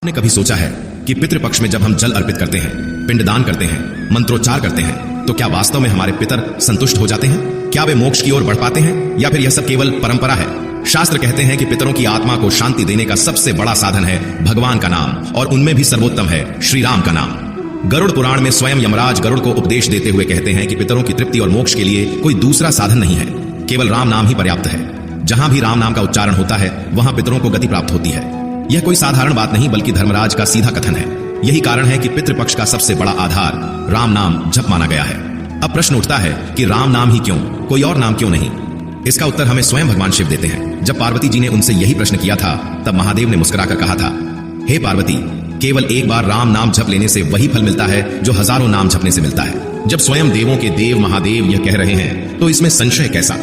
ने कभी सोचा है कि पितृपक्ष में जब हम जल अर्पित करते हैं, पिंडदान करते हैं, मंत्रोच्चार करते हैं, तो क्या वास्तव में हमारे पितर संतुष्ट हो जाते हैं? क्या वे मोक्ष की ओर बढ़ पाते हैं, या फिर यह सब केवल परंपरा है? शास्त्र कहते हैं कि पितरों की आत्मा को शांति देने का सबसे बड़ा साधन है भगवान का नाम, और उनमें भी सर्वोत्तम है श्री राम का नाम। गरुड़ पुराण में स्वयं यमराज गरुड़ को उपदेश देते हुए कहते हैं कि पितरों की तृप्ति और मोक्ष के लिए कोई दूसरा साधन नहीं है, केवल राम नाम ही पर्याप्त है। जहां भी राम नाम का उच्चारण होता है वहां पितरों को गति प्राप्त होती है। यह कोई साधारण बात नहीं बल्कि धर्मराज का सीधा कथन है। यही कारण है कि पितृपक्ष का सबसे बड़ा आधार राम नाम जप माना गया है। अब प्रश्न उठता है कि राम नाम ही क्यों, कोई और नाम क्यों नहीं? इसका उत्तर हमें स्वयं भगवान शिव देते हैं। जब पार्वती जी ने उनसे यही प्रश्न किया था तब महादेव ने मुस्कुराकर कहा था, हे पार्वती, केवल एक बार राम नाम जप लेने से वही फल मिलता है जो हजारों नाम जपने से मिलता है। जब स्वयं देवों के देव महादेव यह कह रहे हैं तो इसमें संशय कैसा?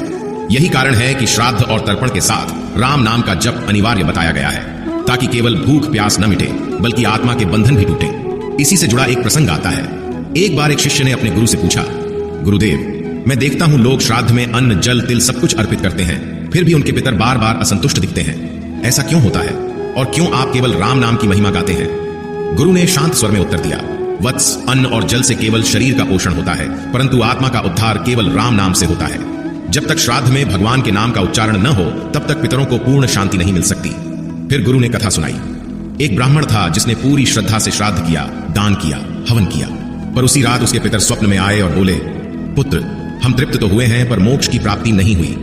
यही कारण है कि श्राद्ध और तर्पण के साथ राम नाम का जप अनिवार्य बताया गया है, ताकि केवल भूख प्यास न मिटे बल्कि आत्मा के बंधन भी टूटे। इसी से जुड़ा एक प्रसंग आता है। एक बार एक शिष्य ने अपने गुरु से पूछा, गुरुदेव, मैं देखता हूं लोग श्राद्ध में अन्न जल तिल सब कुछ अर्पित करते हैं, फिर भी उनके पितर बार बार असंतुष्ट दिखते हैं। ऐसा क्यों होता है, और क्यों आप केवल राम नाम की महिमा गाते हैं? गुरु ने शांत स्वर में उत्तर दिया, वत्स, अन्न और जल से केवल शरीर का पोषण होता है, परंतु आत्मा का उद्धार केवल राम नाम से होता है। जब तक श्राद्ध में भगवान के नाम का उच्चारण न हो तब तक पितरों को पूर्ण शांति नहीं मिल सकती। फिर गुरु ने कथा सुनाई। एक ब्राह्मण था जिसने पूरी श्रद्धा से श्राद्ध किया, दान किया, हवन किया, पर उसी रात उसके पितर स्वप्न में आए और बोले, पुत्र, हम तृप्त तो हुए हैं पर मोक्ष की प्राप्ति नहीं हुई।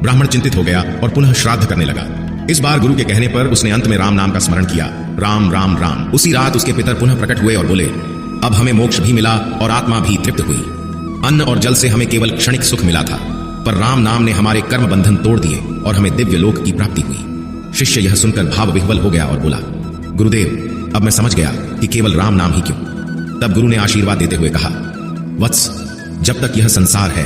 ब्राह्मण चिंतित हो गया और पुनः श्राद्ध करने लगा। इस बार गुरु के कहने पर उसने अंत में राम नाम का स्मरण किया, राम राम राम। उसी रात उसके पितर पुनः प्रकट हुए और बोले, अब हमें मोक्ष भी मिला और आत्मा भी तृप्त हुई। अन्न और जल से हमें केवल क्षणिक सुख मिला था, पर राम नाम ने हमारे कर्म बंधन तोड़ दिए और हमें दिव्य लोक की प्राप्ति हुई। शिष्य यह सुनकर भाव विह्वल हो गया और बोला, गुरुदेव, अब मैं समझ गया कि केवल राम नाम ही क्यों। तब गुरु ने आशीर्वाद देते हुए कहा, वत्स, जब तक यह संसार है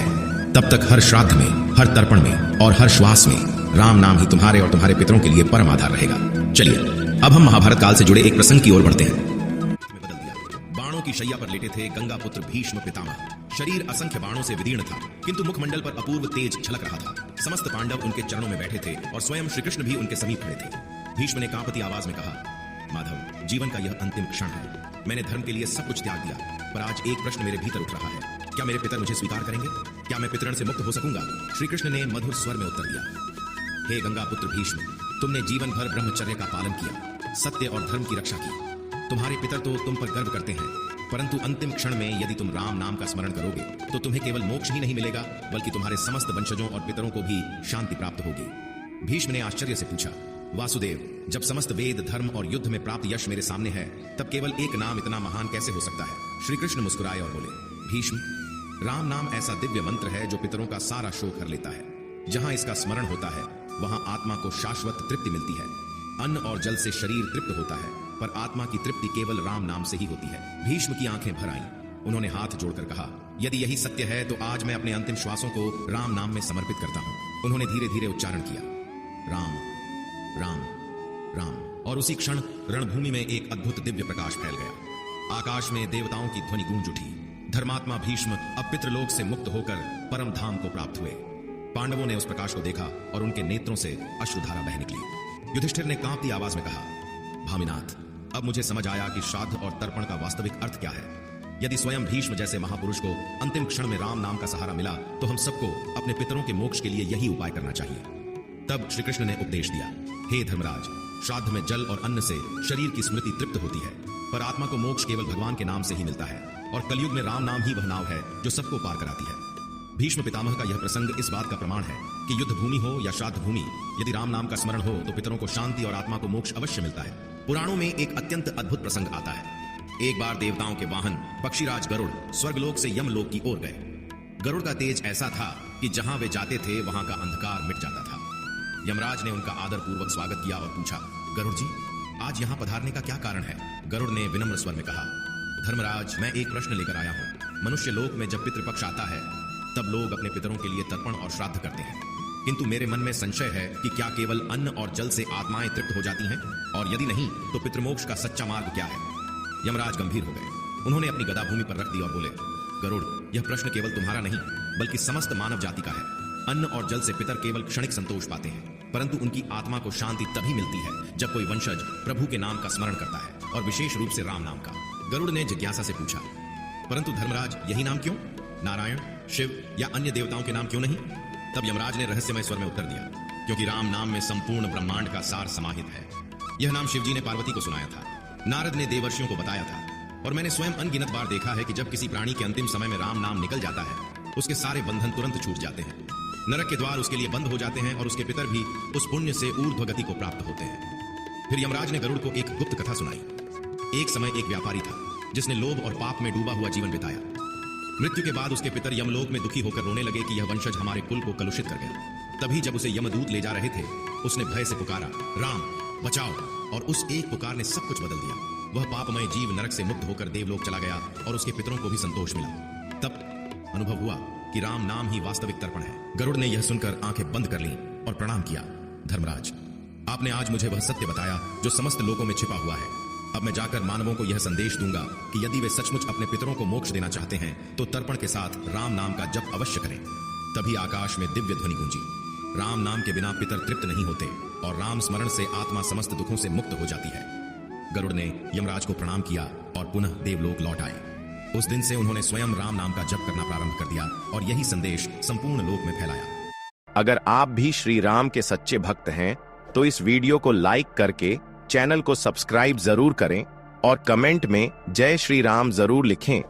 तब तक हर श्राद्ध में, हर तर्पण में और हर श्वास में राम नाम ही तुम्हारे और तुम्हारे पितरों के लिए परम आधार रहेगा। चलिए अब हम महाभारत काल से जुड़े एक प्रसंग की ओर बढ़ते हैं। बदल दिया। बाणों की शैया पर लेटे थे गंगा पुत्र भीष्म पितामह। शरीर असंख्य बाणों से विदीर्ण था, किंतु मुखमंडल पर अपूर्व तेज छलक रहा था। समस्त पांडव उनके चरणों में बैठे थे और स्वयं श्री कृष्ण भी उनके समीप खड़े थे। भीष्म ने कांपती आवाज में कहा, माधव, जीवन का यह अंतिम क्षण है। मैंने धर्म के लिए सब कुछ त्याग दिया, पर आज एक प्रश्न मेरे भीतर उठ रहा है, क्या मेरे पितर मुझे स्वीकार करेंगे? क्या मैं पितरण से मुक्त हो सकूंगा? श्री कृष्ण ने मधुर स्वर में उत्तर दिया, हे गंगा पुत्र भीष्म, तुमने जीवन भर ब्रह्मचर्य का पालन किया, सत्य और धर्म की रक्षा की। तुम्हारे पितर तो तुम पर गर्व करते हैं, परंतु अंतिम क्षण में यदि तुम राम नाम का स्मरण करोगे तो तुम्हें केवल मोक्ष ही नहीं मिलेगा बल्कि तुम्हारे समस्त वंशजों और पितरों को भी शांति प्राप्त होगी। भीष्म ने आश्चर्य से पूछा, वासुदेव, जब समस्त वेद धर्म और युद्ध में प्राप्त यश मेरे सामने है तब केवल एक नाम इतना महान कैसे हो सकता है? श्री कृष्ण मुस्कुराए और बोले, भीष्म, राम नाम ऐसा दिव्य मंत्र है जो पितरों का सारा शोक हर लेता है। जहां इसका स्मरण होता है वहां आत्मा को शाश्वत तृप्ति मिलती है। अन्न और जल से शरीर तृप्त होता है, पर आत्मा की तृप्ति केवल राम नाम से ही होती है। भीष्म की आंखें भर आईं। उन्होंने हाथ जोड़कर कहा, यदि यही सत्य है तो आज मैं अपने अंतिम श्वासों को राम नाम में समर्पित करता हूं। उन्होंने धीरे धीरे उच्चारण किया, राम राम राम, और उसी क्षण रणभूमि में एक अद्भुत दिव्य प्रकाश फैल गया। आकाश में देवताओं की ध्वनि गूंज उठी। धर्मात्मा भीष्म अब पितृलोक से मुक्त होकर परम धाम को प्राप्त हुए। पांडवों ने उस प्रकाश को देखा और उनके नेत्रों से अश्रुधारा बह निकली। युधिष्ठिर ने कांपती आवाज में कहा, भामिनाथ, अब मुझे समझ आया कि श्राद्ध और तर्पण का वास्तविक अर्थ क्या है। यदि स्वयं भीष्म जैसे महापुरुष को अंतिम क्षण में राम नाम का सहारा मिला तो हम सबको अपने पितरों के मोक्ष के लिए यही उपाय करना चाहिए। तब श्री कृष्ण ने उपदेश दिया, हे धर्मराज, श्राद्ध में जल और अन्न से शरीर की स्मृति तृप्त होती है, पर आत्मा को मोक्ष केवल भगवान के नाम से ही मिलता है, और कलयुग में राम नाम ही वह नाव है जो सबको पार कराती है। भीष्म पितामह का यह प्रसंग इस बात का प्रमाण है कि युद्ध भूमि हो या श्राद्ध भूमि, यदि राम नाम का स्मरण हो तो पितरों को शांति और आत्मा को मोक्ष अवश्य मिलता है। पुराणों में एक अत्यंत अद्भुत प्रसंग आता है। एक बार देवताओं के वाहन पक्षीराज गरुड़ स्वर्गलोक से यमलोक की ओर गए। गरुड़ का तेज ऐसा था कि जहां वे जाते थे वहां का अंधकार मिट जाता था। यमराज ने उनका आदर पूर्वक स्वागत किया और पूछा, गरुड़ जी, आज यहाँ पधारने का क्या कारण है? गरुड़ ने विनम्र स्वर में कहा, धर्मराज, मैं एक प्रश्न लेकर आया हूँ। मनुष्य लोक में जब पितृपक्ष आता है तब लोग अपने पितरों के लिए तर्पण और श्राद्ध करते हैं, किंतु मेरे मन में संशय है कि क्या केवल अन्न और जल से आत्माएं तृप्त हो जाती हैं, और यदि नहीं तो पितृमोक्ष का सच्चा मार्ग क्या है? यमराज गंभीर हो गए। उन्होंने अपनी गदा भूमि पर रख दी और बोले, गरुड़, यह प्रश्न केवल तुम्हारा नहीं बल्कि समस्त मानव जाति का है। अन्न और जल से पितर केवल क्षणिक संतोष पाते हैं, परंतु उनकी आत्मा को शांति तभी मिलती है जब कोई वंशज प्रभु के नाम का स्मरण करता है, और विशेष रूप से राम नाम का। गरुड़ ने जिज्ञासा से पूछा, परंतु धर्मराज यही नाम क्यों? नारायण, शिव या अन्य देवताओं के नाम क्यों नहीं? तब यमराज ने रहस्यमय स्वर में उत्तर दिया, क्योंकि राम नाम में संपूर्ण ब्रह्मांड का सार समाहित है। यह नाम शिवजी ने पार्वती को सुनाया था, नारद ने देवर्षियों को बताया था, और मैंने स्वयं अनगिनत बार देखा है कि जब किसी प्राणी के अंतिम समय में राम नाम निकल जाता है, उसके सारे बंधन तुरंत छूट जाते हैं, नरक के द्वार उसके लिए बंद हो जाते हैं, और उसके पितर भी उस पुण्य से ऊर्ध्व गति को प्राप्त होते हैं। फिर यमराज ने गरुड़ को एक गुप्त कथा सुनाई। एक समय एक व्यापारी था जिसने लोभ और पाप में डूबा हुआ जीवन बिताया। मृत्यु के बाद उसके पितर यमलोक में दुखी होकर रोने लगे कि यह वंशज हमारे कुल को कलुषित कर गया। तभी जब उसे यमदूत ले जा रहे थे, उसने भय से पुकारा, राम बचाओ, और उस एक पुकार ने सब कुछ बदल दिया। वह पापमय जीव नरक से मुक्त होकर देवलोक चला गया और उसके पितरों को भी संतोष मिला। तब अनुभव हुआ कि राम नाम ही वास्तविक तर्पण है। गरुड़ ने यह सुनकर आंखें बंद कर लीं और प्रणाम किया, धर्मराज, आपने आज मुझे वह सत्य बताया जो समस्त लोगों में छिपा हुआ है। अब मैं जाकर मानवों को यह संदेश दूंगा कि यदि वे सचमुच अपने पितरों को मोक्ष देना चाहते हैं तो तर्पण के साथ राम नाम का जप अवश्य करें। तभी आकाश में दिव्य ध्वनि गूंजी, राम नाम के बिना पितर तृप्त नहीं होते और राम स्मरण से आत्मा समस्त दुखों से मुक्त हो जाती है। गरुड़ ने यमराज को प्रणाम किया और पुनः देवलोक लौट आए। उस दिन से उन्होंने स्वयं राम नाम का जप करना प्रारंभ कर दिया और यही संदेश संपूर्ण लोक में फैलाया। अगर आप भी श्री राम के सच्चे भक्त हैं तो इस वीडियो को लाइक करके चैनल को सब्सक्राइब जरूर करें और कमेंट में जय श्री राम जरूर लिखें।